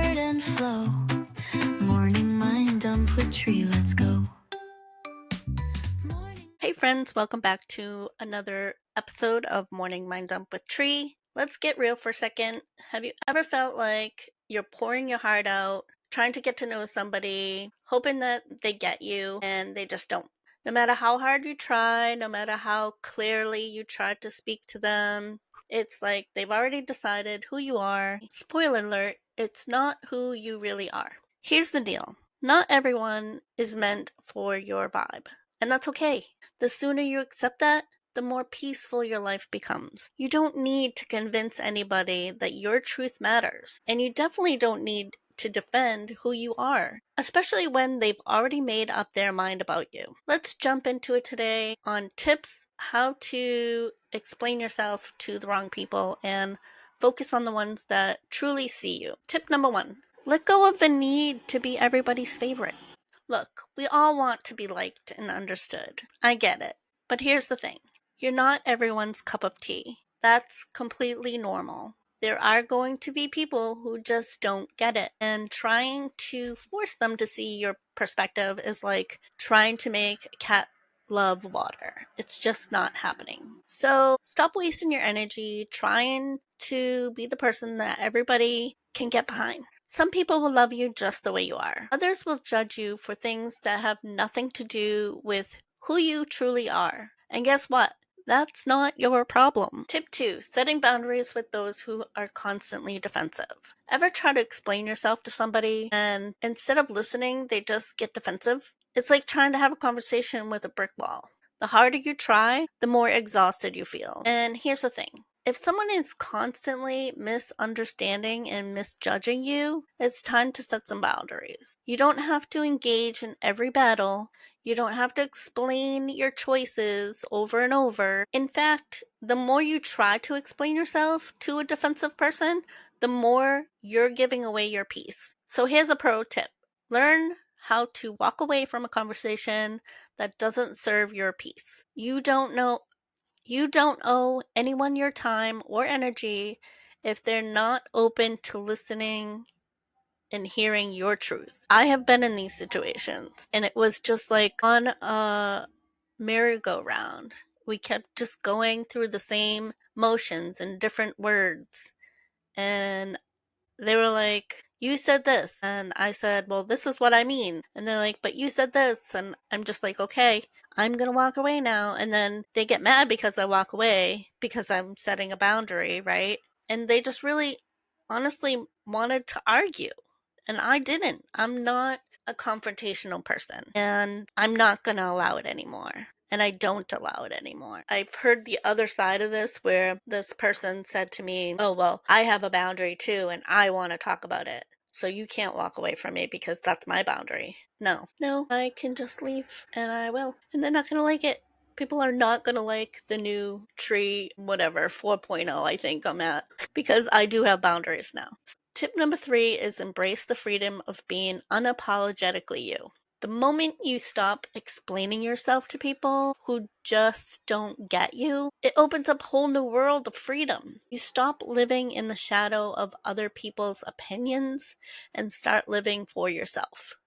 embed and flow. Morning mind dump with Trie, let's go. Hey friends, welcome back to another episode of Morning Mind Dump with Tree. Let's get real for a second. Have you ever felt like you're pouring your heart out, trying to get to know somebody, hoping that they get you, and they just don't? No matter how hard you try, no matter how clearly you try to speak to them, it's like they've already decided who you are. Spoiler alert, it's not who you really are. Here's the deal. Not everyone is meant for your vibe, and that's okay. The sooner you accept that, the more peaceful your life becomes. You don't need to convince anybody that your truth matters, and you definitely don't need to defend who you are, especially when they've already made up their mind about you. Let's jump into it today on tips how to explain yourself to the wrong people and focus on the ones that truly see you. Tip number 1. Let go of the need to be everybody's favorite. Look, we all want to be liked and understood. I get it. But here's the thing. You're not everyone's cup of tea. That's completely normal. There are going to be people who just don't get it. And trying to force them to see your perspective is like trying to make a cat love water. It's just not happening. So stop wasting your energy trying to be the person that everybody can get behind. Some people will love you just the way you are. Others will judge you for things that have nothing to do with who you truly are. And guess what? That's not your problem. Tip 2. Setting boundaries with those who are constantly defensive. Ever try to explain yourself to somebody and instead of listening, they just get defensive? It's like trying to have a conversation with a brick wall. The harder you try, the more exhausted you feel. And here's the thing. If someone is constantly misunderstanding and misjudging you, it's time to set some boundaries. You don't have to engage in every battle. You don't have to explain your choices over and over. In fact, the more you try to explain yourself to a defensive person, the more you're giving away your peace. So here's a pro tip. Learn how to walk away from a conversation that doesn't serve your peace. You don't owe anyone your time or energy if they're not open to listening and hearing your truth. I have been in these situations, and it was just like on a merry-go-round. We kept just going through the same motions and different words. And they were like, you said this. And I said, well, this is what I mean. And they're like, but you said this. And I'm just like, okay, I'm going to walk away now. And then they get mad because I walk away because I'm setting a boundary, right? And they just really honestly wanted to argue. And I didn't. I'm not a confrontational person. And I'm not going to allow it anymore. And I don't allow it anymore. I've heard the other side of this where this person said to me, oh, well, I have a boundary too, and I want to talk about it. So you can't walk away from me because that's my boundary. No, I can just leave and I will. And they're not going to like it. People are not going to like the new Tree, whatever, 4.0, I think I'm at, because I do have boundaries now. Tip number 3 is embrace the freedom of being unapologetically you. The moment you stop explaining yourself to people who just don't get you, it opens up a whole new world of freedom. You stop living in the shadow of other people's opinions and start living for yourself.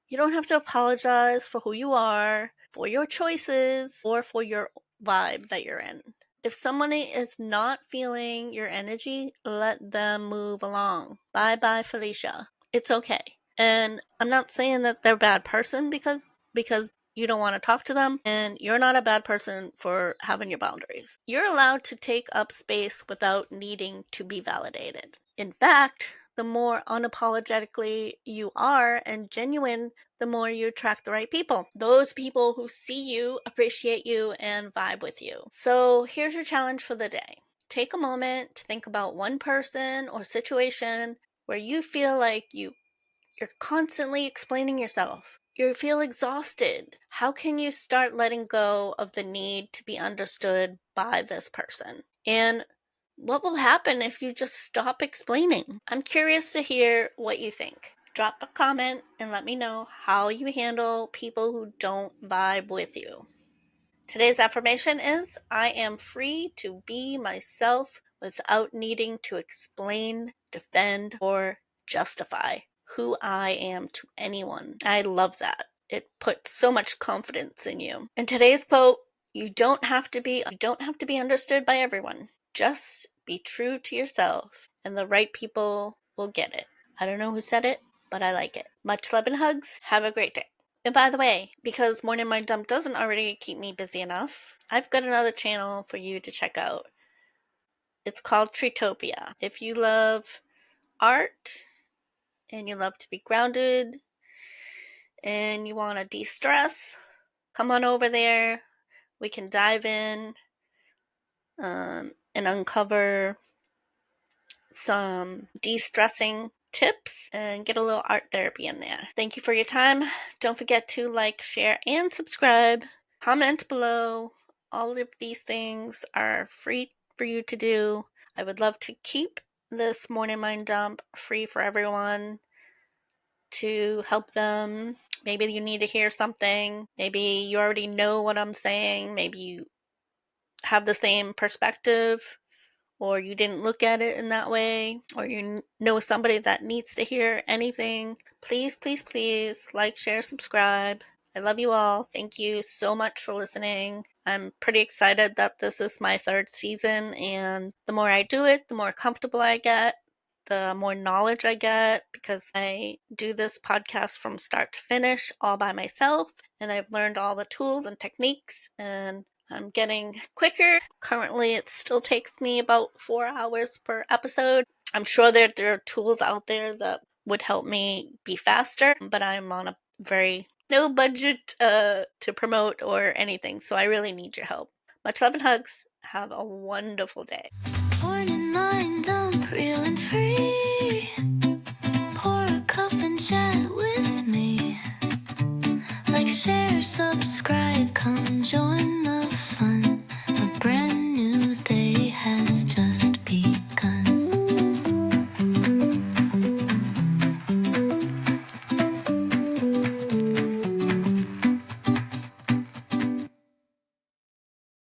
You don't have to apologize for who you are, for your choices, or for your vibe that you're in. If someone is not feeling your energy, let them move along. Bye bye, Felicia. It's okay. And I'm not saying that they're a bad person because you don't want to talk to them, and you're not a bad person for having your boundaries. You're allowed to take up space without needing to be validated. In fact, the more unapologetically you are and genuine, the more you attract the right people. Those people who see you, appreciate you, and vibe with you. So here's your challenge for the day. Take a moment to think about one person or situation where you feel like you're constantly explaining yourself. You feel exhausted. How can you start letting go of the need to be understood by this person? And what will happen if you just stop explaining? I'm curious to hear what you think. Drop a comment and let me know how you handle people who don't vibe with you. Today's affirmation is, I am free to be myself without needing to explain, defend, or justify who I am to anyone. I love that. It puts so much confidence in you. And today's quote, you don't have to be understood by everyone. Just be true to yourself and the right people will get it. I don't know who said it, but I like it. Much love and hugs. Have a great day. And by the way, because Morning Mind Dump doesn't already keep me busy enough, I've got another channel for you to check out. It's called Treetopia. If you love art and you love to be grounded and you want to de-stress, come on over there. We can dive in and uncover some de-stressing tips and get a little art therapy in there. Thank you for your time. Don't forget to like, share, and subscribe. Comment below. All of these things are free for you to do. I would love to keep this Morning Mind Dump free for everyone to help them. Maybe you need to hear something. Maybe you already know what I'm saying. Maybe you have the same perspective, or you didn't look at it in that way, or you know somebody that needs to hear anything. Please, please, please like, share, subscribe. I love you all. Thank you so much for listening. I'm pretty excited that this is my 3rd season, and the more I do it, the more comfortable I get, the more knowledge I get, because I do this podcast from start to finish all by myself, and I've learned all the tools and techniques, and I'm getting quicker. Currently, it still takes me about 4 hours per episode. I'm sure that there are tools out there that would help me be faster, but I'm on a very no budget to promote or anything, so I really need your help. Much love and hugs. Have a wonderful day. Morning mind dump, real and free. Pour a cup and chat with me. Like, share, subscribe, come join